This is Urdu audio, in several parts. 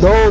2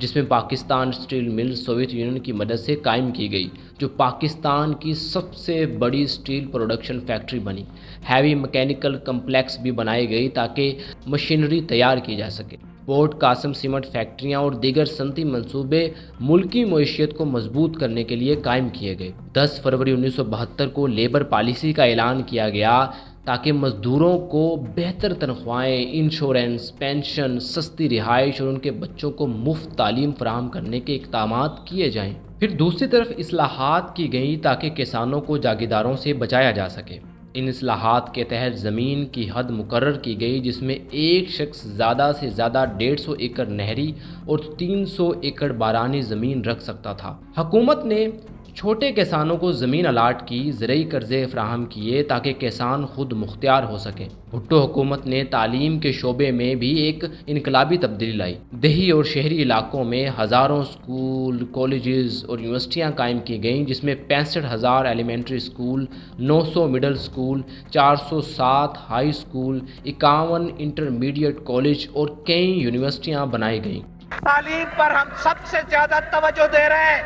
جس میں Pakistan steel mill Soviet Union کی مدد سے قائم کی گئی، جو پاکستان کی سب سے بڑی اسٹیل پروڈکشن فیکٹری بنی۔ ہیوی میکینیکل کمپلیکس بھی بنائی گئی تاکہ مشینری تیار کی جا سکے۔ پورٹ قاسم سیمنٹ فیکٹریاں اور دیگر صنعتی منصوبے ملکی معیشت کو مضبوط کرنے کے لیے قائم کیے گئے۔ 10 فروری 1972 کو لیبر پالیسی کا اعلان کیا گیا تاکہ مزدوروں کو بہتر تنخواہیں، انشورنس، پینشن، سستی رہائش اور ان کے بچوں کو مفت تعلیم فراہم کرنے کے اقدامات کیے جائیں۔ پھر دوسری طرف اصلاحات کی گئیں تاکہ کسانوں کو جاگیرداروں سے بچایا جا سکے۔ ان اصلاحات کے تحت زمین کی حد مقرر کی گئی، جس میں ایک شخص زیادہ سے زیادہ 150 ایکڑ نہری اور 300 ایکڑ بارانی زمین رکھ سکتا تھا۔ حکومت نے چھوٹے کسانوں کو زمین الاٹ کی، زرعی قرضے فراہم کیے تاکہ کسان خود مختار ہو سکیں۔ بھٹو حکومت نے تعلیم کے شعبے میں بھی ایک انقلابی تبدیلی لائی۔ دیہی اور شہری علاقوں میں ہزاروں اسکول، کالجز اور یونیورسٹیاں قائم کی گئیں، جس میں 65,000 elementary school, 900 middle school, 407 high school, 51 intermediate college اور کئی یونیورسٹیاں بنائی گئیں۔ تعلیم پر ہم سب سے زیادہ توجہ دے رہے ہیں۔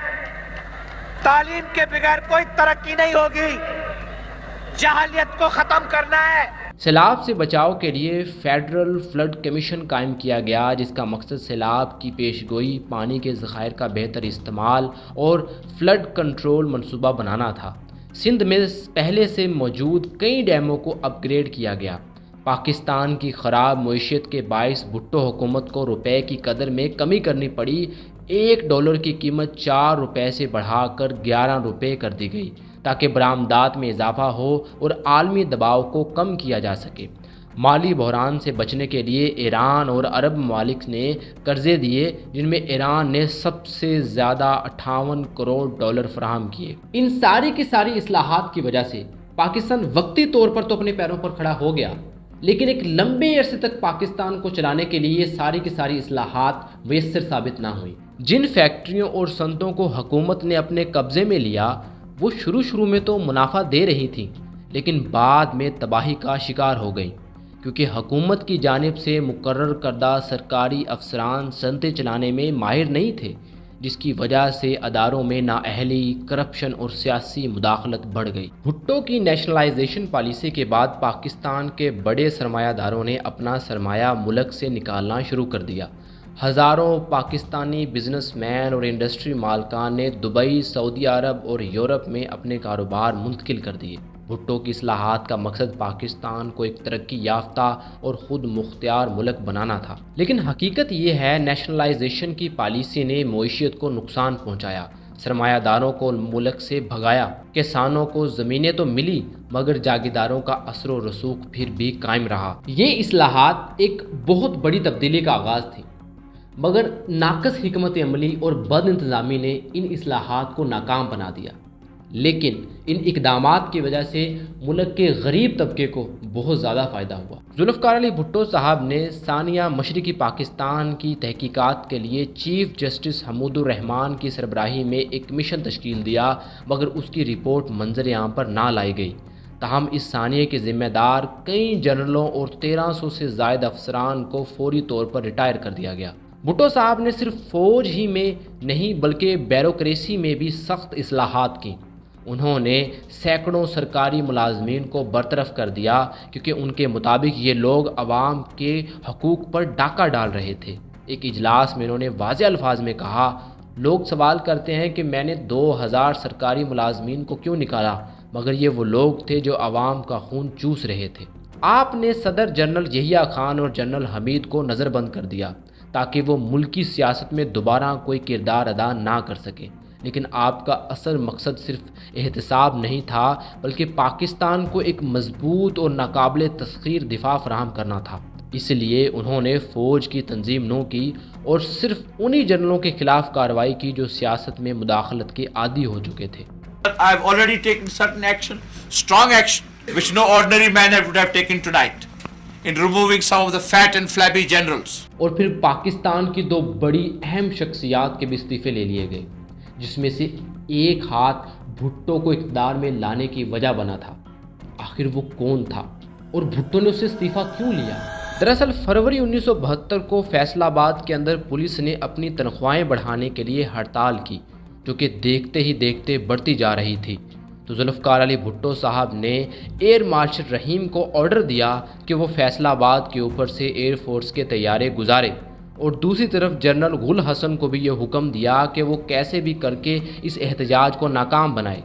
تعلیم کے بغیر کوئی ترقی نہیں ہوگی۔ جہالت کو ختم کرنا ہے۔ سیلاب سے بچاؤ کے لیے فیڈرل فلڈ کمیشن قائم کیا گیا، جس کا مقصد سیلاب کی پیش گوئی، پانی کے ذخائر کا بہتر استعمال اور فلڈ کنٹرول منصوبہ بنانا تھا۔ سندھ میں پہلے سے موجود کئی ڈیموں کو اپ گریڈ کیا گیا۔ پاکستان کی خراب معیشت کے باعث بھٹو حکومت کو روپے کی قدر میں کمی کرنی پڑی۔ $1 کی قیمت 4 روپے سے بڑھا کر 11 روپے کر دی گئی تاکہ برآمدات میں اضافہ ہو اور عالمی دباؤ کو کم کیا جا سکے۔ مالی بحران سے بچنے کے لیے ایران اور عرب ممالک نے قرضے دیے، جن میں ایران نے سب سے زیادہ $58 کروڑ فراہم کیے۔ ان ساری کی ساری اصلاحات کی وجہ سے پاکستان وقتی طور پر تو اپنے پیروں پر کھڑا ہو گیا، لیکن ایک لمبے عرصے تک پاکستان کو چلانے کے لیے ساری کی ساری اصلاحات میسر ثابت نہ ہوئیں۔ جن فیکٹریوں اور صنعتوں کو حکومت نے اپنے قبضے میں لیا، وہ شروع میں تو منافع دے رہی تھیں، لیکن بعد میں تباہی کا شکار ہو گئیں، کیونکہ حکومت کی جانب سے مقرر کردہ سرکاری افسران صنعتیں چلانے میں ماہر نہیں تھے، جس کی وجہ سے اداروں میں نااہلی، کرپشن اور سیاسی مداخلت بڑھ گئی۔ بھٹو کی نیشنلائزیشن پالیسی کے بعد پاکستان کے بڑے سرمایہ داروں نے اپنا سرمایہ ملک سے نکالنا شروع کر دیا۔ ہزاروں پاکستانی بزنس مین اور انڈسٹری مالکان نے دبئی، سعودی عرب اور یورپ میں اپنے کاروبار منتقل کر دیے۔ بھٹو کی اصلاحات کا مقصد پاکستان کو ایک ترقی یافتہ اور خود مختار ملک بنانا تھا، لیکن حقیقت یہ ہے نیشنلائزیشن کی پالیسی نے معیشت کو نقصان پہنچایا، سرمایہ داروں کو ملک سے بھگایا۔ کسانوں کو زمینیں تو ملی، مگر جاگیرداروں کا اثر و رسوخ پھر بھی قائم رہا۔ یہ اصلاحات ایک بہت بڑی تبدیلی کا آغاز تھی، مگر ناقص حکمت عملی اور بد انتظامی نے ان اصلاحات کو ناکام بنا دیا۔ لیکن ان اقدامات کی وجہ سے ملک کے غریب طبقے کو بہت زیادہ فائدہ ہوا۔ ذوالفقار علی بھٹو صاحب نے ثانیہ مشرقی پاکستان کی تحقیقات کے لیے چیف جسٹس حمود الرحمان کی سربراہی میں ایک مشن تشکیل دیا، مگر اس کی رپورٹ منظر عام پر نہ لائی گئی۔ تاہم اس ثانیے کے ذمہ دار کئی جنرلوں اور 1300 سے زائد افسران کو فوری طور پر ریٹائر کر دیا گیا۔ بھٹو صاحب نے صرف فوج ہی میں نہیں بلکہ بیوروکریسی میں بھی سخت اصلاحات کی۔ انہوں نے سینکڑوں سرکاری ملازمین کو برطرف کر دیا، کیونکہ ان کے مطابق یہ لوگ عوام کے حقوق پر ڈاکہ ڈال رہے تھے۔ ایک اجلاس میں انہوں نے واضح الفاظ میں کہا، لوگ سوال کرتے ہیں کہ میں نے 2000 سرکاری ملازمین کو کیوں نکالا، مگر یہ وہ لوگ تھے جو عوام کا خون چوس رہے تھے۔ آپ نے صدر جنرل یحییٰ خان اور جنرل حمید کو نظر بند کر دیا تاکہ وہ ملکی سیاست میں دوبارہ کوئی کردار ادا نہ کر سکے، لیکن آپ کا اصل مقصد صرف احتساب نہیں تھا، بلکہ پاکستان کو ایک مضبوط اور ناقابل تسخیر دفاع فراہم کرنا تھا۔ اس لیے انہوں نے فوج کی تنظیم نو کی اور صرف انہی جنرلوں کے خلاف کارروائی کی جو سیاست میں مداخلت کے عادی ہو چکے تھے۔ I have already taken certain action, strong action, which no ordinary man would have taken tonight, in removing some of the fat and flabby generals. اور پھر پاکستان کی 2 بڑی اہم شخصیات کے بھی استعفے لے لیے گئے، جس میں سے ایک ہاتھ بھٹو کو اقتدار میں لانے کی وجہ بنا تھا۔ آخر وہ کون تھا اور بھٹو نے اسے استعفیٰ کیوں لیا؟ دراصل فروری 1972 کو فیصل آباد کے اندر پولیس نے اپنی تنخواہیں بڑھانے کے لیے ہڑتال کی، جو کہ دیکھتے ہی دیکھتے بڑھتی جا رہی تھی۔ تو ذوالفقار علی بھٹو صاحب نے ایئر مارشل رحیم کو آرڈر دیا کہ وہ فیصل آباد کے اوپر سے ایئر فورس کے طیارے گزارے، اور دوسری طرف جنرل غل حسن کو بھی یہ حکم دیا کہ وہ کیسے بھی کر کے اس احتجاج کو ناکام بنائے۔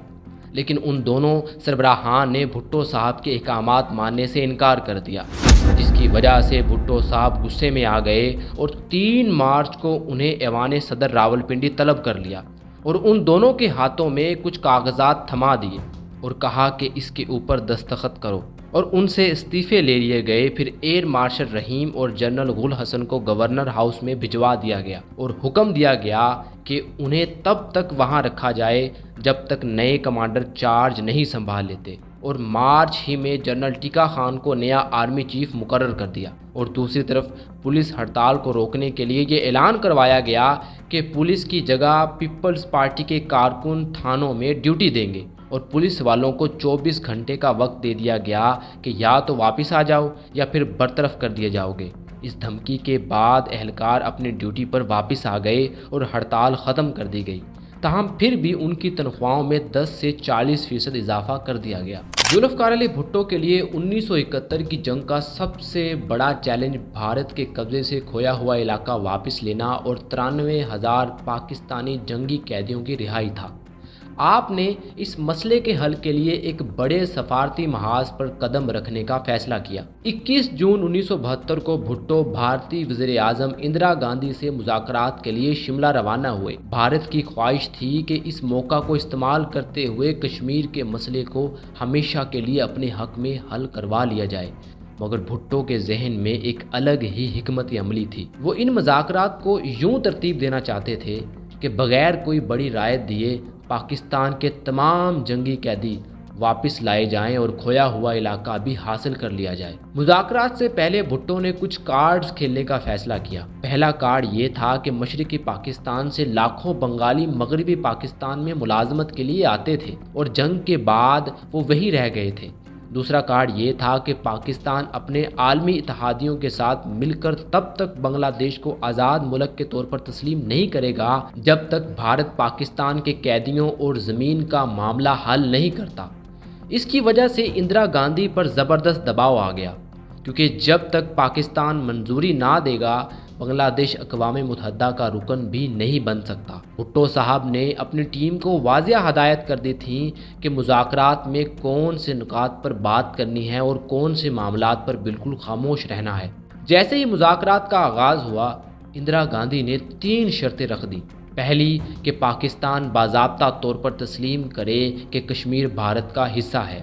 لیکن ان دونوں سربراہان نے بھٹو صاحب کے احکامات ماننے سے انکار کر دیا، جس کی وجہ سے بھٹو صاحب غصے میں آ گئے اور 3 مارچ کو انہیں ایوان صدر راولپنڈی طلب کر لیا اور ان دونوں کے ہاتھوں میں کچھ کاغذات تھما دیے اور کہا کہ اس کے اوپر دستخط کرو، اور ان سے استعفے لے لیے گئے۔ پھر ایئر مارشل رحیم اور جنرل غل حسن کو گورنر ہاؤس میں بھجوا دیا گیا اور حکم دیا گیا کہ انہیں تب تک وہاں رکھا جائے جب تک نئے کمانڈر چارج نہیں سنبھال لیتے، اور مارچ ہی میں جنرل ٹیکا خان کو نیا آرمی چیف مقرر کر دیا۔ اور دوسری طرف پولیس ہڑتال کو روکنے کے لیے یہ اعلان کروایا گیا کہ پولیس کی جگہ پیپلز پارٹی کے کارکن تھانوں میں ڈیوٹی دیں گے، اور پولیس والوں کو 24 گھنٹے کا وقت دے دیا گیا کہ یا تو واپس آ جاؤ یا پھر برطرف کر دیے جاؤ گے۔ اس دھمکی کے بعد اہلکار اپنی ڈیوٹی پر واپس آ گئے اور ہڑتال ختم کر دی گئی، تاہم پھر بھی ان کی تنخواہوں میں 10 سے 40% اضافہ کر دیا گیا۔ ذوالفقار علی بھٹو کے لیے 1971 کی جنگ کا سب سے بڑا چیلنج بھارت کے قبضے سے کھویا ہوا علاقہ واپس لینا اور 93,000 پاکستانی جنگی قیدیوں کی رہائی تھا۔ آپ نے اس مسئلے کے حل کے لیے ایک بڑے سفارتی محاذ پر قدم رکھنے کا فیصلہ کیا۔ 21 جون 1972 کو بھٹو بھارتی وزیر اعظم اندرا گاندھی سے مذاکرات کے لیے شملہ روانہ ہوئے۔ بھارت کی خواہش تھی کہ اس موقع کو استعمال کرتے ہوئے کشمیر کے مسئلے کو ہمیشہ کے لیے اپنے حق میں حل کروا لیا جائے، مگر بھٹو کے ذہن میں ایک الگ ہی حکمت عملی تھی۔ وہ ان مذاکرات کو یوں ترتیب دینا چاہتے تھے کہ بغیر کوئی بڑی رعایت دیے پاکستان کے تمام جنگی قیدی واپس لائے جائیں اور کھویا ہوا علاقہ بھی حاصل کر لیا جائے۔ مذاکرات سے پہلے بھٹو نے کچھ کارڈز کھیلنے کا فیصلہ کیا۔ پہلا کارڈ یہ تھا کہ مشرقی پاکستان سے لاکھوں بنگالی مغربی پاکستان میں ملازمت کے لیے آتے تھے اور جنگ کے بعد وہ وہی رہ گئے تھے۔ دوسرا کارڈ یہ تھا کہ پاکستان اپنے عالمی اتحادیوں کے ساتھ مل کر تب تک بنگلہ دیش کو آزاد ملک کے طور پر تسلیم نہیں کرے گا جب تک بھارت پاکستان کے قیدیوں اور زمین کا معاملہ حل نہیں کرتا۔ اس کی وجہ سے اندرا گاندھی پر زبردست دباؤ آ گیا، کیونکہ جب تک پاکستان منظوری نہ دے گا بنگلہ دیش اقوام متحدہ کا رکن بھی نہیں بن سکتا۔ بھٹو صاحب نے اپنی ٹیم کو واضح ہدایت کر دی تھی کہ مذاکرات میں کون سے نکات پر بات کرنی ہے اور کون سے معاملات پر بالکل خاموش رہنا ہے۔ جیسے ہی مذاکرات کا آغاز ہوا، اندرا گاندھی نے 3 شرطیں رکھ دیں۔ پہلی کہ پاکستان باضابطہ طور پر تسلیم کرے کہ کشمیر بھارت کا حصہ ہے۔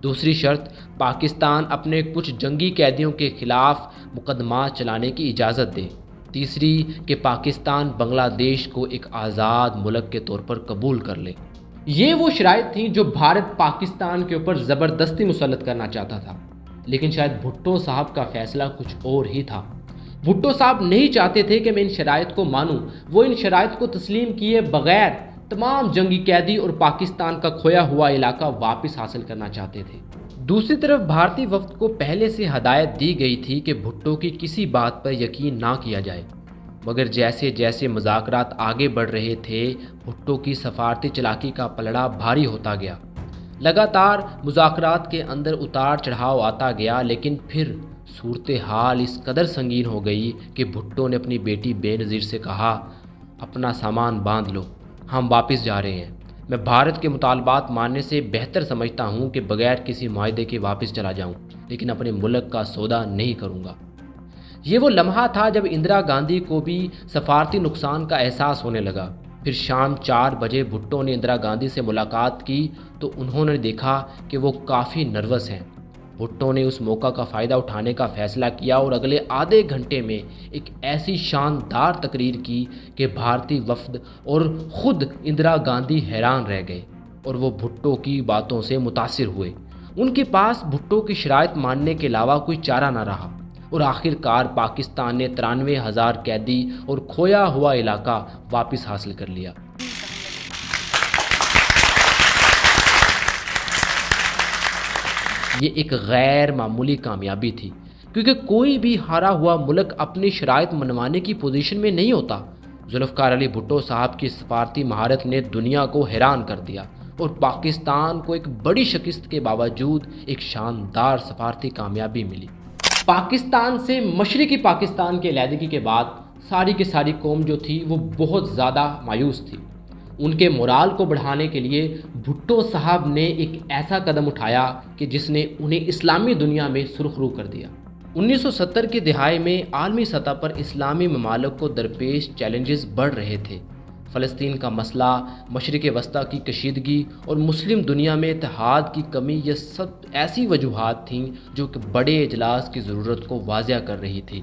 دوسری شرط، پاکستان اپنے کچھ جنگی قیدیوں کے خلاف مقدمات چلانے کی اجازت دے۔ تیسری کہ پاکستان بنگلہ دیش کو ایک آزاد ملک کے طور پر قبول کر لے۔ یہ وہ شرائط تھیں جو بھارت پاکستان کے اوپر زبردستی مسلط کرنا چاہتا تھا، لیکن شاید بھٹو صاحب کا فیصلہ کچھ اور ہی تھا۔ بھٹو صاحب نہیں چاہتے تھے کہ میں ان شرائط کو مانوں، وہ ان شرائط کو تسلیم کیے بغیر تمام جنگی قیدی اور پاکستان کا کھویا ہوا علاقہ واپس حاصل کرنا چاہتے تھے۔ دوسری طرف بھارتی وفد کو پہلے سے ہدایت دی گئی تھی کہ بھٹو کی کسی بات پر یقین نہ کیا جائے، مگر جیسے جیسے مذاکرات آگے بڑھ رہے تھے بھٹو کی سفارتی چالاکی کا پلڑا بھاری ہوتا گیا۔ لگاتار مذاکرات کے اندر اتار چڑھاؤ آتا گیا، لیکن پھر صورتحال اس قدر سنگین ہو گئی کہ بھٹو نے اپنی بیٹی بے نظیر سے کہا، اپنا سامان باندھ لو، ہم واپس جا رہے ہیں۔ میں بھارت کے مطالبات ماننے سے بہتر سمجھتا ہوں کہ بغیر کسی معاہدے کے واپس چلا جاؤں، لیکن اپنے ملک کا سودا نہیں کروں گا۔ یہ وہ لمحہ تھا جب اندرا گاندھی کو بھی سفارتی نقصان کا احساس ہونے لگا۔ پھر شام 4 بجے بھٹو نے اندرا گاندھی سے ملاقات کی تو انہوں نے دیکھا کہ وہ کافی نروس ہیں۔ بھٹو نے اس موقع کا فائدہ اٹھانے کا فیصلہ کیا اور اگلے آدھے گھنٹے میں ایک ایسی شاندار تقریر کی کہ بھارتی وفد اور خود اندرا گاندھی حیران رہ گئے اور وہ بھٹو کی باتوں سے متاثر ہوئے۔ ان کے پاس بھٹو کی شرائط ماننے کے علاوہ کوئی چارہ نہ رہا اور آخر کار پاکستان نے 93,000 قیدی اور کھویا ہوا علاقہ واپس حاصل کر لیا۔ یہ ایک غیر معمولی کامیابی تھی کیونکہ کوئی بھی ہارا ہوا ملک اپنی شرائط منوانے کی پوزیشن میں نہیں ہوتا۔ ذوالفقار علی بھٹو صاحب کی سفارتی مہارت نے دنیا کو حیران کر دیا اور پاکستان کو ایک بڑی شکست کے باوجود ایک شاندار سفارتی کامیابی ملی۔ پاکستان سے مشرقی پاکستان کے علیحدگی کے بعد ساری کی ساری قوم جو تھی وہ بہت زیادہ مایوس تھی۔ ان کے مورال کو بڑھانے کے لیے بھٹو صاحب نے ایک ایسا قدم اٹھایا کہ جس نے انہیں اسلامی دنیا میں سرخرو کر دیا۔ 1970 کی دہائی میں عالمی سطح پر اسلامی ممالک کو درپیش چیلنجز بڑھ رہے تھے۔ فلسطین کا مسئلہ، مشرق وسطیٰ کی کشیدگی اور مسلم دنیا میں اتحاد کی کمی، یہ سب ایسی وجوہات تھیں جو کہ بڑے اجلاس کی ضرورت کو واضح کر رہی تھی۔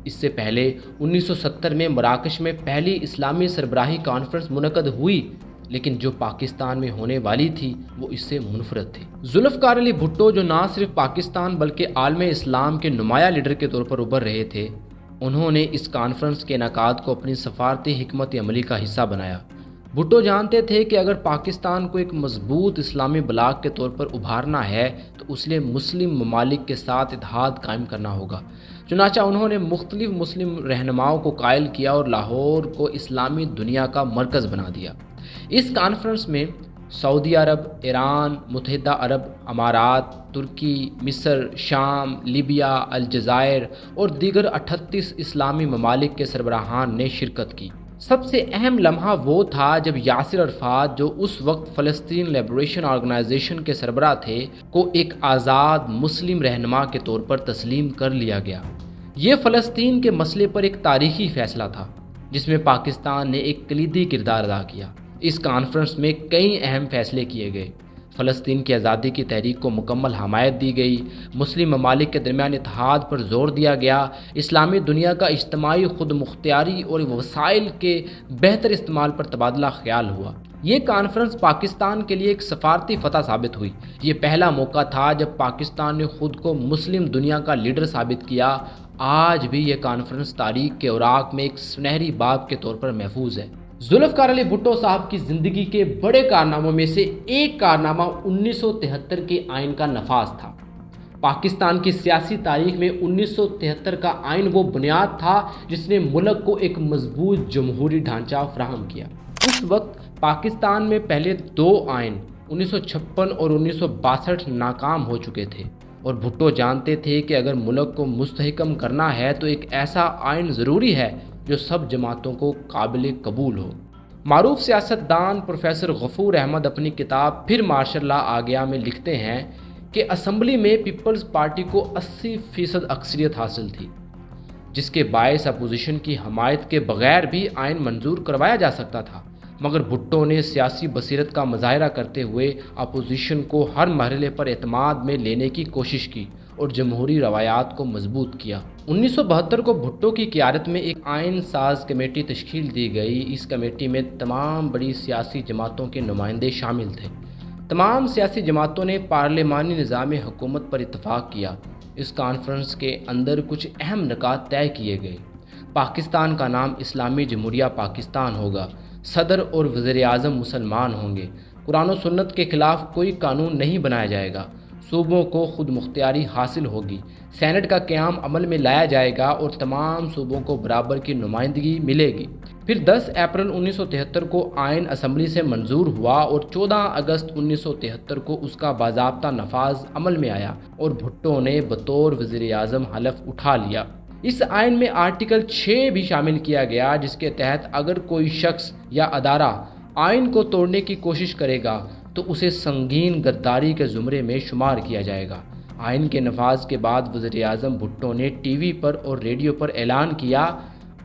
اس سے پہلے 1970 میں مراکش میں پہلی اسلامی سربراہی کانفرنس منعقد ہوئی، لیکن جو پاکستان میں ہونے والی تھی وہ اس سے منفرد تھی۔ ذوالفقار علی بھٹو جو نہ صرف پاکستان بلکہ عالم اسلام کے نمایاں لیڈر کے طور پر ابھر رہے تھے، انہوں نے اس کانفرنس کے انعقاد کو اپنی سفارتی حکمت عملی کا حصہ بنایا۔ بھٹو جانتے تھے کہ اگر پاکستان کو ایک مضبوط اسلامی بلاک کے طور پر ابھارنا ہے تو اس لیے مسلم ممالک کے ساتھ اتحاد قائم کرنا ہوگا۔ چنانچہ انہوں نے مختلف مسلم رہنماؤں کو قائل کیا اور لاہور کو اسلامی دنیا کا مرکز بنا دیا۔ اس کانفرنس میں سعودی عرب، ایران، متحدہ عرب امارات، ترکی، مصر، شام، لیبیا، الجزائر اور دیگر 38 اسلامی ممالک کے سربراہان نے شرکت کی۔ سب سے اہم لمحہ وہ تھا جب یاسر عرفات، جو اس وقت فلسطین لیبریشن آرگنائزیشن کے سربراہ تھے، کو ایک آزاد مسلم رہنما کے طور پر تسلیم کر لیا گیا۔ یہ فلسطین کے مسئلے پر ایک تاریخی فیصلہ تھا جس میں پاکستان نے ایک کلیدی کردار ادا کیا۔ اس کانفرنس میں کئی اہم فیصلے کیے گئے۔ فلسطین کی آزادی کی تحریک کو مکمل حمایت دی گئی، مسلم ممالک کے درمیان اتحاد پر زور دیا گیا، اسلامی دنیا کا اجتماعی خود مختاری اور وسائل کے بہتر استعمال پر تبادلہ خیال ہوا۔ یہ کانفرنس پاکستان کے لیے ایک سفارتی فتح ثابت ہوئی۔ یہ پہلا موقع تھا جب پاکستان نے خود کو مسلم دنیا کا لیڈر ثابت کیا۔ آج بھی یہ کانفرنس تاریخ کے اوراق میں ایک سنہری باب کے طور پر محفوظ ہے۔ ذوالفقار علی بھٹو صاحب کی زندگی کے بڑے کارناموں میں سے ایک کارنامہ 1973 کے آئین کا نفاذ تھا۔ پاکستان کی سیاسی تاریخ میں 1973 کا آئین وہ بنیاد تھا جس نے ملک کو ایک مضبوط جمہوری ڈھانچہ فراہم کیا۔ اس وقت پاکستان میں پہلے 2 آئین 1956 اور 1962 ناکام ہو چکے تھے، اور بھٹو جانتے تھے کہ اگر ملک کو مستحکم کرنا ہے تو ایک ایسا آئین ضروری ہے جو سب جماعتوں کو قابل قبول ہو۔ معروف سیاستدان پروفیسر غفور احمد اپنی کتاب پھر مارشل لا آ گیا میں لکھتے ہیں کہ اسمبلی میں پیپلز پارٹی کو 80% اکثریت حاصل تھی، جس کے باعث اپوزیشن کی حمایت کے بغیر بھی آئین منظور کروایا جا سکتا تھا، مگر بھٹو نے سیاسی بصیرت کا مظاہرہ کرتے ہوئے اپوزیشن کو ہر مرحلے پر اعتماد میں لینے کی کوشش کی اور جمہوری روایات کو مضبوط کیا۔ 1972 کو بھٹو کی قیادت میں ایک آئین ساز کمیٹی تشکیل دی گئی۔ اس کمیٹی میں تمام بڑی سیاسی جماعتوں کے نمائندے شامل تھے۔ تمام سیاسی جماعتوں نے پارلیمانی نظام حکومت پر اتفاق کیا۔ اس کانفرنس کے اندر کچھ اہم نکات طے کیے گئے۔ پاکستان کا نام اسلامی جمہوریہ پاکستان ہوگا، صدر اور وزیر اعظم مسلمان ہوں گے، قرآن و سنت کے خلاف کوئی قانون نہیں بنایا جائے گا، صوبوں کو خود مختاری حاصل ہوگی، سینٹ کا قیام عمل میں لایا جائے گا اور تمام صوبوں کو برابر کی نمائندگی ملے گی۔ پھر 10 اپریل 1973 کو آئین اسمبلی سے منظور ہوا اور 14 اگست 1973 کو اس کا باضابطہ نفاذ عمل میں آیا اور بھٹو نے بطور وزیر اعظم حلف اٹھا لیا۔ اس آئین میں آرٹیکل 6 بھی شامل کیا گیا، جس کے تحت اگر کوئی شخص یا ادارہ آئین کو توڑنے کی کوشش کرے گا تو اسے سنگین غداری کے زمرے میں شمار کیا جائے گا۔ آئین کے نفاذ کے بعد وزیر اعظم بھٹو نے ٹی وی پر اور ریڈیو پر اعلان کیا،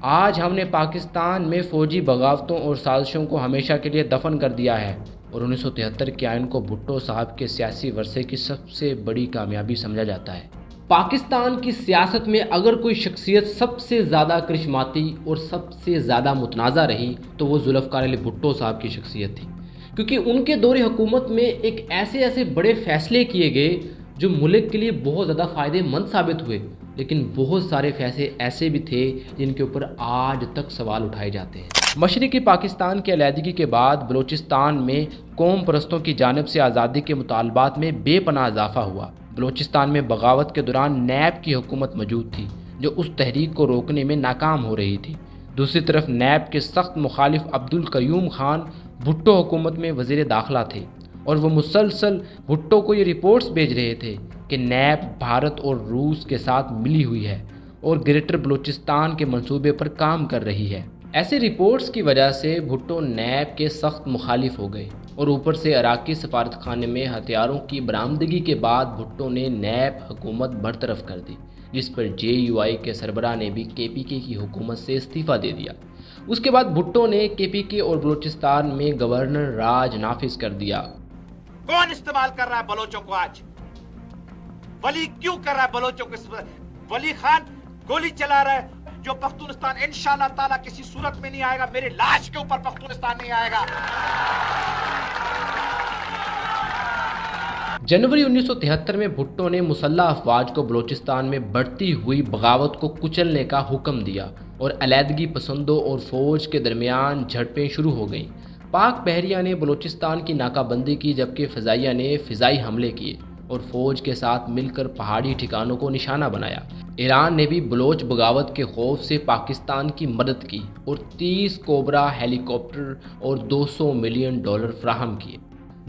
آج ہم نے پاکستان میں فوجی بغاوتوں اور سازشوں کو ہمیشہ کے لیے دفن کر دیا ہے، اور 1973 کے آئین کو بھٹو صاحب کے سیاسی ورثے کی سب سے بڑی کامیابی سمجھا جاتا ہے۔ پاکستان کی سیاست میں اگر کوئی شخصیت سب سے زیادہ کرشماتی اور سب سے زیادہ متنازع رہی تو وہ ذوالفقار علی بھٹو صاحب کی شخصیت تھی، کیونکہ ان کے دور حکومت میں ایک ایسے بڑے فیصلے کیے گئے جو ملک کے لیے بہت زیادہ فائدہ مند ثابت ہوئے، لیکن بہت سارے فیصلے ایسے بھی تھے جن کے اوپر آج تک سوال اٹھائے جاتے ہیں۔ مشرقی پاکستان کی علیحدگی کے بعد بلوچستان میں قوم پرستوں کی جانب سے آزادی کے مطالبات میں بے پناہ اضافہ ہوا۔ بلوچستان میں بغاوت کے دوران نیب کی حکومت موجود تھی جو اس تحریک کو روکنے میں ناکام ہو رہی تھی۔ دوسری طرف نیب کے سخت مخالف عبدالقیوم خان بھٹو حکومت میں وزیر داخلہ تھے اور وہ مسلسل بھٹو کو یہ رپورٹس بھیج رہے تھے کہ نیب بھارت اور روس کے ساتھ ملی ہوئی ہے اور گریٹر بلوچستان کے منصوبے پر کام کر رہی ہے۔ ایسے رپورٹس کی وجہ سے بھٹو نیب کے سخت مخالف ہو گئے اور اوپر سے عراقی سفارت خانے میں ہتھیاروں کی برآمدگی کے بعد بھٹو نے نیب حکومت برطرف کر دی، جس پر JUI کے سربراہ نے بھی KPK کی حکومت سے استعفیٰ دے دیا۔ اس کے بعد بھٹو نے KPK اور بلوچستان میں گورنر راج نافذ کر دیا۔ کون استعمال کر رہا ہے بلوچوں کو آج؟ ولی کیوں کر رہا ہے بلوچوں کو؟ ولی خان گولی چلا رہا ہے جو پختونستان انشاءاللہ تعالیٰ کسی صورت میں نہیں آئے گا، میری لاش کے اوپر پختونستان نہیں آئے گا۔ جنوری 1973 میں بھٹو نے مسلح افواج کو بلوچستان میں بڑھتی ہوئی بغاوت کو کچلنے کا حکم دیا اور علیحدگی پسندوں اور فوج کے درمیان جھڑپیں شروع ہو گئیں۔ پاک بحریہ نے بلوچستان کی ناکہ بندی کی جبکہ فضائیہ نے فضائی حملے کیے اور فوج کے ساتھ مل کر پہاڑی ٹھکانوں کو نشانہ بنایا۔ ایران نے بھی بلوچ بغاوت کے خوف سے پاکستان کی مدد کی اور 30 کوبرا ہیلی کاپٹر اور $200 ملین فراہم کیے۔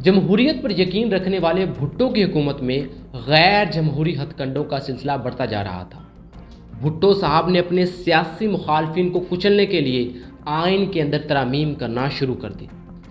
جمہوریت پر یقین رکھنے والے بھٹو کی حکومت میں غیر جمہوری ہتھ کنڈوں کا سلسلہ بڑھتا جا رہا تھا۔ بھٹو صاحب نے اپنے سیاسی مخالفین کو کچلنے کے لیے آئین کے اندر ترامیم کرنا شروع کر دی۔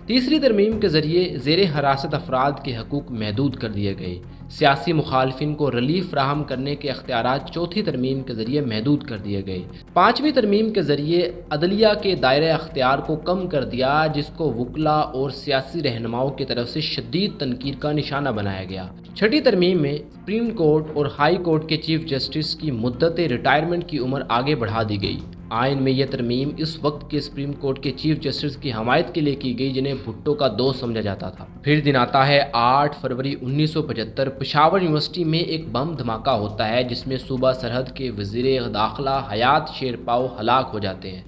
تیسری ترمیم کے ذریعے زیر حراست افراد کے حقوق محدود کر دیے گئے۔ سیاسی مخالفین کو ریلیف فراہم کرنے کے اختیارات چوتھی ترمیم کے ذریعے محدود کر دیے گئے۔ پانچویں ترمیم کے ذریعے عدلیہ کے دائرہ اختیار کو کم کر دیا، جس کو وکلاء اور سیاسی رہنماؤں کی طرف سے شدید تنقید کا نشانہ بنایا گیا۔ چھٹی ترمیم میں سپریم کورٹ اور ہائی کورٹ کے چیف جسٹس کی مدت ریٹائرمنٹ کی عمر آگے بڑھا دی گئی۔ آئین میں یہ ترمیم اس وقت کے سپریم کورٹ کے چیف جسٹس کی حمایت کے لیے کی گئی جنہیں بھٹو کا دوست سمجھا جاتا تھا۔ پھر دن آتا ہے 8 فروری 1975۔ پشاور یونیورسٹی میں ایک بم دھماکہ ہوتا ہے جس میں صوبہ سرحد کے وزیر داخلہ حیات شیرپاؤ ہلاک ہو جاتے ہیں،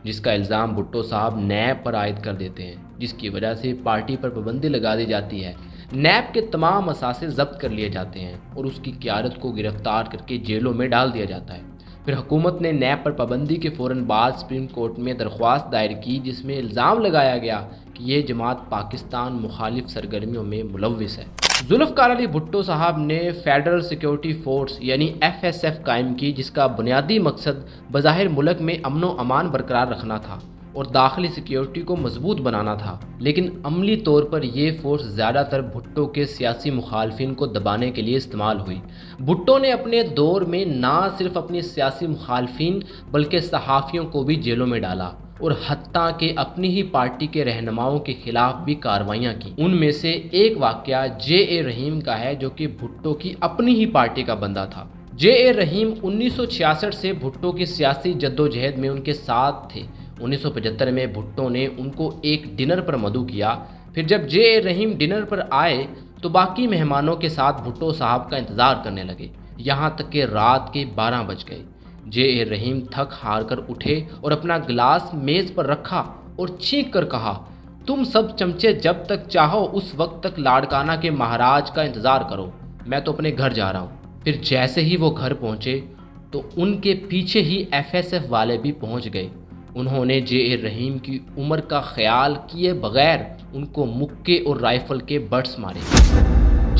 جس کا الزام بھٹو صاحب نیب پر عائد کر دیتے ہیں، جس کی وجہ سے پارٹی پر پابندی لگا دی جاتی ہے۔ نیب کے تمام اثاثے ضبط کر لیے جاتے ہیں اور اس کی قیادت کو گرفتار کر کے جیلوں میں ڈال دیا جاتا ہے۔ پھر حکومت نے نیب پر پابندی کے فوراً بعد سپریم کورٹ میں درخواست دائر کی جس میں الزام لگایا گیا کہ یہ جماعت پاکستان مخالف سرگرمیوں میں ملوث ہے۔ ذوالفقار علی بھٹو صاحب نے فیڈرل سیکیورٹی فورس یعنی FSF قائم کی، جس کا بنیادی مقصد بظاہر ملک میں امن و امان برقرار رکھنا تھا اور داخلی سیکیورٹی کو مضبوط بنانا تھا، لیکن عملی طور پر یہ فورس زیادہ تر بھٹو کے سیاسی مخالفین کو دبانے کے لیے استعمال ہوئی۔ بھٹو نے اپنے دور میں نہ صرف اپنی سیاسی مخالفین بلکہ صحافیوں کو بھی جیلوں میں ڈالا اور حتیٰ کہ اپنی ہی پارٹی کے رہنماؤں کے خلاف بھی کارروائیاں کی۔ ان میں سے ایک واقعہ JA رحیم کا ہے جو کہ بھٹو کی اپنی ہی پارٹی کا بندہ تھا۔ JA رحیم 1966 سے بھٹو کی سیاسی جدوجہد میں ان کے ساتھ تھے۔ 1975 میں بھٹو نے ان کو ایک ڈنر پر مدعو کیا۔ پھر جب JA رحیم ڈنر پر آئے تو باقی مہمانوں کے ساتھ بھٹو صاحب کا انتظار کرنے لگے، یہاں تک کہ رات کے 12 بج گئے۔ JA رحیم تھک ہار کر اٹھے اور اپنا گلاس میز پر رکھا اور چینک کر کہا، تم سب چمچے جب تک چاہو اس وقت تک لاڑکانہ کے مہاراج کا انتظار کرو، میں تو اپنے گھر جا رہا ہوں۔ پھر جیسے ہی وہ گھر پہنچے تو ان کے پیچھے ہی FSF والے بھی پہنچ گئے۔ انہوں نے JA رحیم کی عمر کا خیال کیے بغیر ان کو مکے اور رائفل کے بٹس مارے۔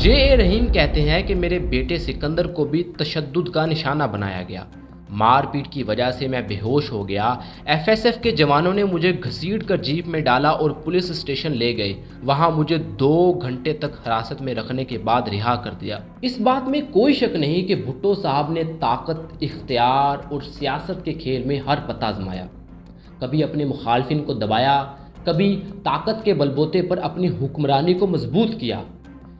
JA رحیم کہتے ہیں کہ میرے بیٹے سکندر کو بھی تشدد کا نشانہ بنایا گیا، مار پیٹ کی وجہ سے میں بے ہوش ہو گیا۔ FSF کے جوانوں نے مجھے گھسیٹ کر جیپ میں ڈالا اور پولیس اسٹیشن لے گئے، وہاں مجھے 2 گھنٹے تک حراست میں رکھنے کے بعد رہا کر دیا۔ اس بات میں کوئی شک نہیں کہ بھٹو صاحب نے طاقت، اختیار اور سیاست کے کھیل میں ہر پتہ آزمایا، کبھی اپنے مخالفین کو دبایا، کبھی طاقت کے بلبوتے پر اپنی حکمرانی کو مضبوط کیا۔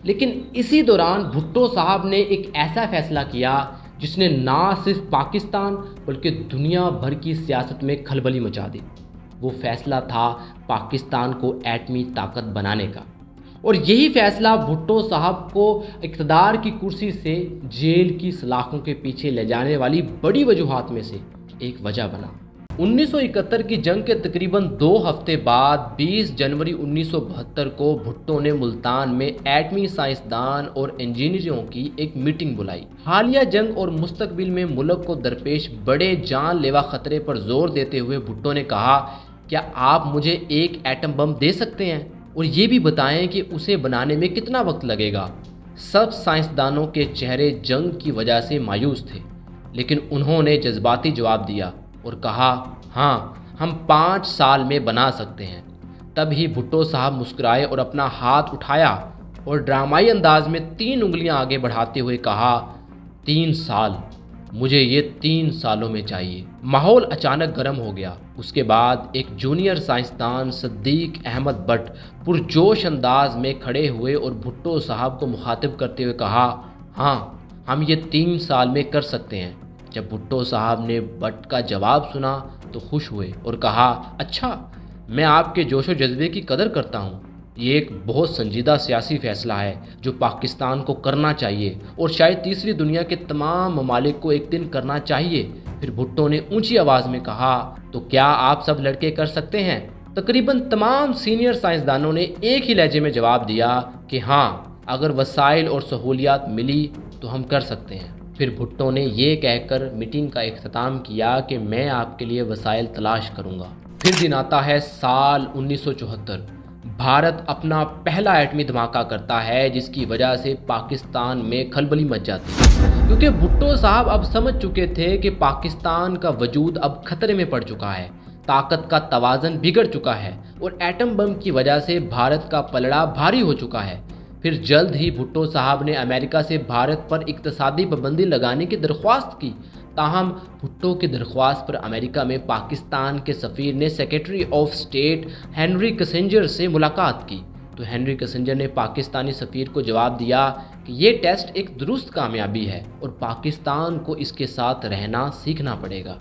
لیکن اسی دوران بھٹو صاحب نے ایک ایسا فیصلہ کیا جس نے نہ صرف پاکستان بلکہ دنیا بھر کی سیاست میں کھلبلی مچا دی۔ وہ فیصلہ تھا پاکستان کو ایٹمی طاقت بنانے کا، اور یہی فیصلہ بھٹو صاحب کو اقتدار کی کرسی سے جیل کی سلاخوں کے پیچھے لے جانے والی بڑی وجوہات میں سے ایک وجہ بنا۔ 1971 کی جنگ کے تقریباً 2 ہفتے بعد 20 جنوری 1972 کو بھٹو نے ملتان میں ایٹمی سائنسدان اور انجینئروں کی ایک میٹنگ بلائی۔ حالیہ جنگ اور مستقبل میں ملک کو درپیش بڑے جان لیوا خطرے پر زور دیتے ہوئے بھٹو نے کہا، کیا آپ مجھے ایک ایٹم بم دے سکتے ہیں اور یہ بھی بتائیں کہ اسے بنانے میں کتنا وقت لگے گا؟ سب سائنسدانوں کے چہرے جنگ کی وجہ سے مایوس تھے، لیکن انہوں نے جذباتی جواب دیا اور کہا، ہاں ہم 5 سال میں بنا سکتے ہیں۔ تب ہی بھٹو صاحب مسکرائے اور اپنا ہاتھ اٹھایا اور ڈرامائی انداز میں 3 انگلیاں آگے بڑھاتے ہوئے کہا، 3 سال، مجھے یہ 3 سالوں میں چاہیے۔ ماحول اچانک گرم ہو گیا۔ اس کے بعد ایک جونیئر سائنسدان صدیق احمد بٹ پرجوش انداز میں کھڑے ہوئے اور بھٹو صاحب کو مخاطب کرتے ہوئے کہا، ہاں ہم یہ 3 سال میں کر سکتے ہیں۔ جب بھٹو صاحب نے بٹ کا جواب سنا تو خوش ہوئے اور کہا، اچھا، میں آپ کے جوش و جذبے کی قدر کرتا ہوں۔ یہ ایک بہت سنجیدہ سیاسی فیصلہ ہے جو پاکستان کو کرنا چاہیے اور شاید تیسری دنیا کے تمام ممالک کو ایک دن کرنا چاہیے۔ پھر بھٹو نے اونچی آواز میں کہا، تو کیا آپ سب لڑکے کر سکتے ہیں؟ تقریباً تمام سینئر سائنسدانوں نے ایک ہی لہجے میں جواب دیا کہ ہاں، اگر وسائل اور سہولیات ملی تو ہم کر سکتے ہیں۔ پھر بھٹو نے یہ کہہ کر میٹنگ کا اختتام کیا کہ میں آپ کے لیے وسائل تلاش کروں گا۔ پھر دن آتا ہے سال 1974۔ بھارت اپنا پہلا ایٹمی دھماکہ کرتا ہے جس کی وجہ سے پاکستان میں کھلبلی مچ جاتی ہے، کیونکہ بھٹو صاحب اب سمجھ چکے تھے کہ پاکستان کا وجود اب خطرے میں پڑ چکا ہے، طاقت کا توازن بگڑ چکا ہے اور ایٹم بم کی وجہ سے بھارت کا پلڑا بھاری ہو چکا ہے۔ پھر جلد ہی بھٹو صاحب نے امریکہ سے بھارت پر اقتصادی پابندی لگانے کی درخواست کی، تاہم بھٹو کی درخواست پر امریکہ میں پاکستان کے سفیر نے secretary of state Henry Kissinger سے ملاقات کی تو ہنری کسنجر نے پاکستانی سفیر کو جواب دیا کہ یہ ٹیسٹ ایک درست کامیابی ہے اور پاکستان کو اس کے ساتھ رہنا سیکھنا پڑے گا۔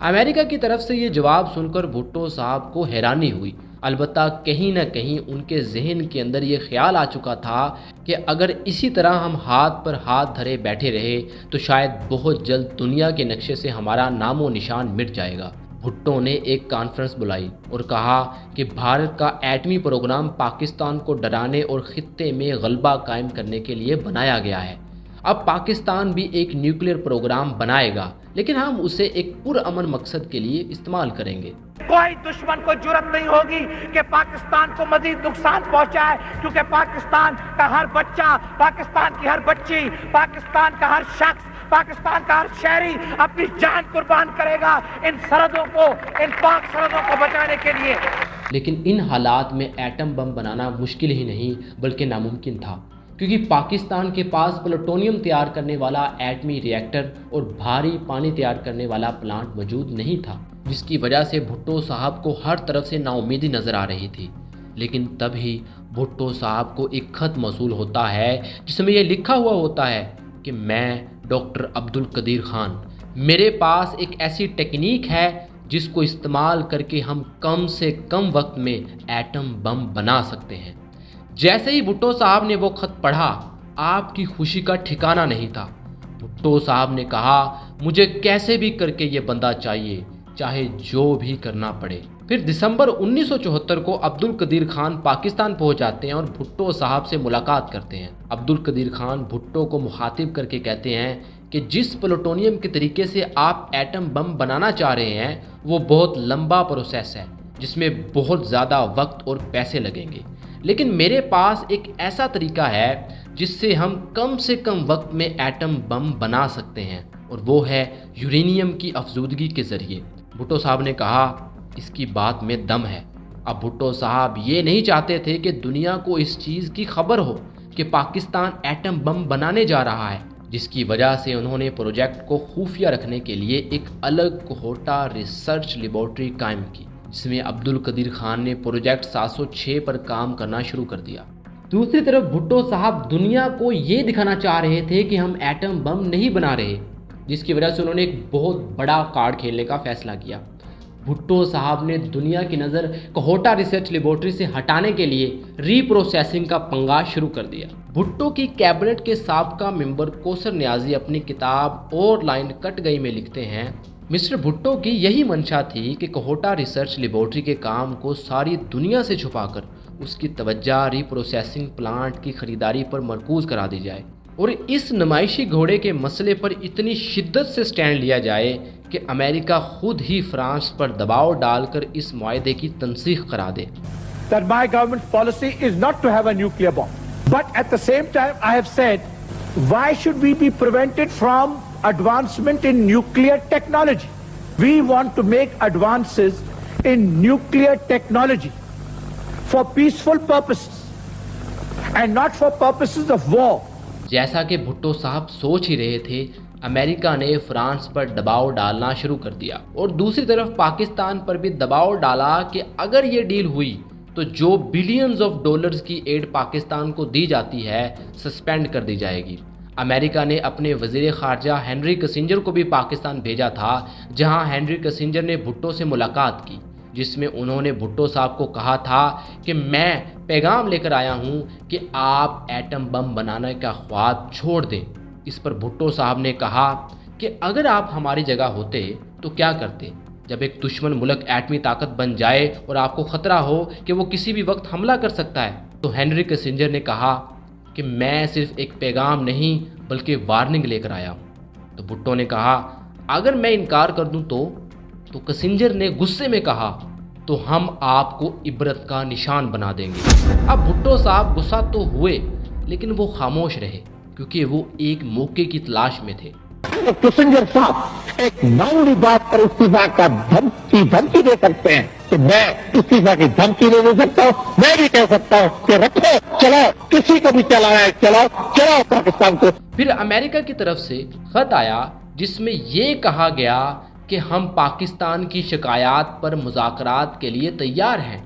امریکہ کی طرف سے یہ جواب سن کر بھٹو صاحب کو حیرانی ہوئی، البتہ کہیں نہ کہیں ان کے ذہن کے اندر یہ خیال آ چکا تھا کہ اگر اسی طرح ہم ہاتھ پر ہاتھ دھرے بیٹھے رہے تو شاید بہت جلد دنیا کے نقشے سے ہمارا نام و نشان مٹ جائے گا۔ بھٹو نے ایک کانفرنس بلائی اور کہا کہ بھارت کا ایٹمی پروگرام پاکستان کو ڈرانے اور خطے میں غلبہ قائم کرنے کے لیے بنایا گیا ہے۔ اب پاکستان بھی ایک نیوکلیئر پروگرام بنائے گا، لیکن ہم اسے ایک پرامن مقصد کے لیے استعمال کریں گے۔ کوئی دشمن کو جرأت نہیں ہوگی کہ پاکستان کو مزید نقصان پہنچائے، کیونکہ پاکستان کا ہر بچہ، پاکستان کی ہر بچی، پاکستان کا ہر شخص، پاکستان کا ہر شہری اپنی جان قربان کرے گا ان سرحدوں کو، ان پاک سرحدوں کو بچانے کے لیے۔ لیکن ان حالات میں ایٹم بم بنانا مشکل ہی نہیں بلکہ ناممکن تھا، کیونکہ پاکستان کے پاس پلوٹونیم تیار کرنے والا ایٹمی ری ایکٹر اور بھاری پانی تیار کرنے والا پلانٹ موجود نہیں تھا، جس کی وجہ سے بھٹو صاحب کو ہر طرف سے ناامیدی نظر آ رہی تھی۔ لیکن تب ہی بھٹو صاحب کو ایک خط موصول ہوتا ہے جس میں یہ لکھا ہوا ہوتا ہے کہ میں ڈاکٹر عبدالقدیر خان، میرے پاس ایک ایسی ٹیکنیک ہے جس کو استعمال کر کے ہم کم سے کم وقت میں ایٹم بم بنا سکتے ہیں۔ جیسے ہی بھٹو صاحب نے وہ خط پڑھا، آپ کی خوشی کا ٹھکانہ نہیں تھا۔ بھٹو صاحب نے کہا، مجھے کیسے بھی کر کے یہ بندہ چاہیے، چاہے جو بھی کرنا پڑے۔ پھر دسمبر 1974 کو عبدالقدیر خان پاکستان پہنچ جاتے ہیں اور بھٹو صاحب سے ملاقات کرتے ہیں۔ عبدالقدیر خان بھٹو کو مخاطب کر کے کہتے ہیں کہ جس پلوٹونیم کے طریقے سے آپ ایٹم بم بنانا چاہ رہے ہیں وہ بہت لمبا پروسیس ہے جس میں بہت زیادہ وقت اور پیسے لگیں گے، لیکن میرے پاس ایک ایسا طریقہ ہے جس سے ہم کم سے کم وقت میں ایٹم بم بنا سکتے ہیں، اور وہ ہے یورینیم کی افزودگی کے ذریعے۔ بھٹو صاحب نے کہا، اس کی بات میں دم ہے۔ اب بھٹو صاحب یہ نہیں چاہتے تھے کہ دنیا کو اس چیز کی خبر ہو کہ پاکستان ایٹم بم بنانے جا رہا ہے، جس کی وجہ سے انہوں نے پروجیکٹ کو خفیہ رکھنے کے لیے ایک الگ کوہوٹا ریسرچ لیبارٹری قائم کی، جس میں عبدالقدیر خان نے پروجیکٹ 706 پر کام کرنا شروع کر دیا۔ دوسری طرف بھٹو صاحب دنیا کو یہ دکھانا چاہ رہے تھے کہ ہم ایٹم بم نہیں بنا رہے، جس کی وجہ سے انہوں نے ایک بہت بڑا کارڈ کھیلنے کا فیصلہ کیا۔ بھٹو صاحب نے دنیا کی نظر کوہوٹا ریسرچ لیبارٹری سے ہٹانے کے لیے ری پروسیسنگ کا پنگا شروع کر دیا۔ بھٹو کی کیبنٹ کے سابقہ ممبر کوثر نیازی اپنی کتاب اور لائن کٹ گئی میں لکھتے ہیں، مسٹر بھٹو کی یہی منشا تھی کہ کوہٹا ریسرچ لیبارٹری کے کام کو ساری دنیا سے چھپا کر اس کی توجہ ری پروسیسنگ پلانٹ کی خریداری پر مرکوز کرا دی جائے اور اس نمائشی گھوڑے کے مسئلے پر اتنی شدت سے سٹینڈ لیا جائے کہ امریکہ خود ہی فرانس پر دباؤ ڈال کر اس معاہدے کی تنسیخ کرا دے. That my government's policy is not to have a nuclear bomb. But at the same time, I have said, why should we be prevented from advancement in nuclear technology? We want to make advances in nuclear technology for peaceful purposes and not for purposes of war. جیسا کہ بھٹو صاحب سوچ ہی رہے تھے، امریکہ نے فرانس پر دباؤ ڈالنا شروع کر دیا اور دوسری طرف پاکستان پر بھی دباؤ ڈالا کہ اگر یہ ڈیل ہوئی تو جو بلینز آف ڈالرز کی ایڈ پاکستان کو دی جاتی ہے سسپینڈ کر دی جائے گی. امریکہ نے اپنے وزیر خارجہ ہینری کسنجر کو بھی پاکستان بھیجا تھا، جہاں ہینری کسنجر نے بھٹو سے ملاقات کی، جس میں انہوں نے بھٹو صاحب کو کہا تھا کہ میں پیغام لے کر آیا ہوں کہ آپ ایٹم بم بنانے کا خواب چھوڑ دیں. اس پر بھٹو صاحب نے کہا کہ اگر آپ ہماری جگہ ہوتے تو کیا کرتے؟ جب ایک دشمن ملک ایٹمی طاقت بن جائے اور آپ کو خطرہ ہو کہ وہ کسی بھی وقت حملہ کر سکتا ہے. تو ہینری کسنجر نے کہا کہ میں صرف ایک پیغام نہیں بلکہ وارننگ لے کر آیا ہوں. تو بھٹو نے کہا اگر میں انکار کر دوں تو کسنجر نے غصے میں کہا تو ہم آپ کو عبرت کا نشان بنا دیں گے. اب بھٹو صاحب غصہ تو ہوئے لیکن وہ خاموش رہے کیونکہ وہ ایک موقع کی تلاش میں تھے. کسنجر صاحب ایک معمولی بات پر استعفا کا دھمکی دے سکتے ہیں کہ میں استعفا کی دھمکی نہیں دے سکتا ہوں. میں بھی کہہ سکتا ہوں کہ رکھو چلاؤ، کسی کو بھی چلانا ہے چلاؤ پاکستان کو. پھر امریکہ کی طرف سے خط آیا جس میں یہ کہا گیا کہ ہم پاکستان کی شکایات پر مذاکرات کے لیے تیار ہیں،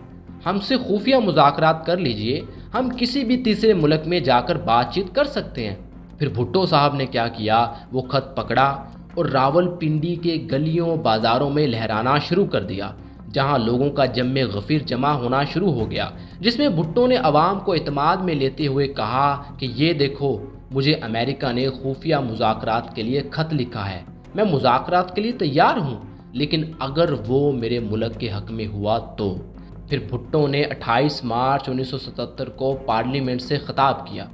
ہم سے خفیہ مذاکرات کر لیجئے، ہم کسی بھی تیسرے ملک میں جا کر بات چیت کر سکتے ہیں. پھر بھٹو صاحب نے کیا کیا، وہ خط پکڑا اور راول پنڈی کے گلیوں بازاروں میں لہرانا شروع کر دیا، جہاں لوگوں کا جم غفیر جمع ہونا شروع ہو گیا، جس میں بھٹو نے عوام کو اعتماد میں لیتے ہوئے کہا کہ یہ دیکھو مجھے امریکہ نے خفیہ مذاکرات کے لیے خط لکھا ہے، میں مذاکرات کے لیے تیار ہوں لیکن اگر وہ میرے ملک کے حق میں ہوا تو. پھر بھٹو نے 28 مارچ 1977 کو پارلیمنٹ سے خطاب کیا.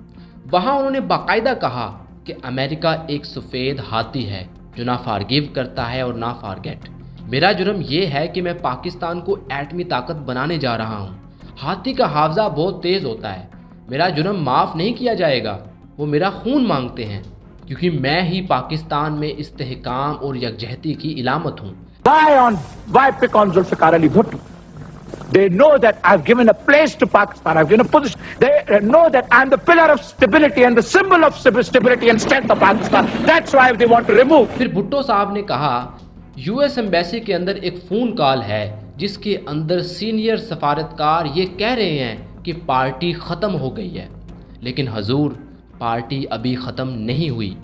وہاں انہوں نے باقاعدہ کہا کہ امریکہ ایک سفید ہاتھی ہے جو نہ فارگیو کرتا ہے اور نہ فارگیٹ. میرا جرم یہ ہے کہ میں پاکستان کو ایٹمی طاقت بنانے جا رہا ہوں. ہاتھی کا حافظہ بہت تیز ہوتا ہے، میرا جرم معاف نہیں کیا جائے گا. وہ میرا خون مانگتے ہیں کیونکہ میں ہی پاکستان میں استحکام اور یکجہتی کی علامت ہوں. Why pick on Zulfikar Ali Bhutto? They know that I've given a place to Pakistan. I've given a position. They know that I'm the pillar of stability and the symbol of stability and strength of Pakistan. That's why they want to remove. پھر بھٹو صاحب نے کہا یو ایس ایمبیسی کے اندر ایک فون کال ہے جس کے اندر سینئر سفارتکار یہ کہہ رہے ہیں کہ پارٹی ختم ہو گئی ہے. لیکن حضور پارٹی ابھی ختم نہیں ہوئی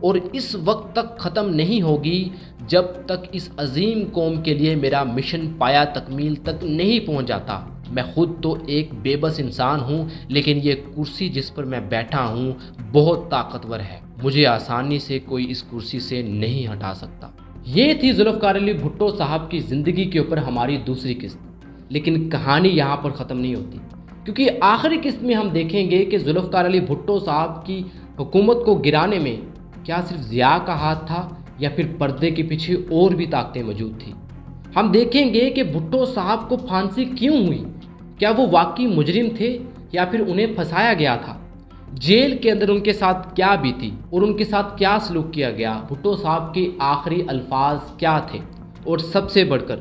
اور اس وقت تک ختم نہیں ہوگی جب تک اس عظیم قوم کے لیے میرا مشن پایا تکمیل تک نہیں پہنچ جاتا. میں خود تو ایک بے بس انسان ہوں لیکن یہ کرسی جس پر میں بیٹھا ہوں بہت طاقتور ہے، مجھے آسانی سے کوئی اس کرسی سے نہیں ہٹا سکتا. یہ تھی ذوالفقار علی بھٹو صاحب کی زندگی کے اوپر ہماری دوسری قسط. لیکن کہانی یہاں پر ختم نہیں ہوتی کیونکہ آخری قسط میں ہم دیکھیں گے کہ ذوالفقار علی بھٹو صاحب کی حکومت کو گرانے میں کیا صرف ضیاء کا ہاتھ تھا یا پھر پردے کے پیچھے اور بھی طاقتیں موجود تھیں. ہم دیکھیں گے کہ بھٹو صاحب کو پھانسی کیوں ہوئی، کیا وہ واقعی مجرم تھے یا پھر انہیں پھنسایا گیا تھا، جیل کے اندر ان کے ساتھ کیا بیتی اور ان کے ساتھ کیا سلوک کیا گیا، بھٹو صاحب کے آخری الفاظ کیا تھے، اور سب سے بڑھ کر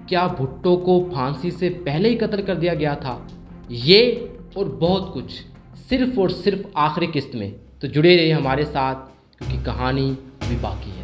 کیا بھٹو کو پھانسی سے پہلے ہی قتل کر دیا گیا تھا. یہ اور بہت کچھ صرف اور صرف آخری قسط میں. تو جڑے رہیے ہمارے ساتھ کیونکہ کہانی بھی باقی ہے.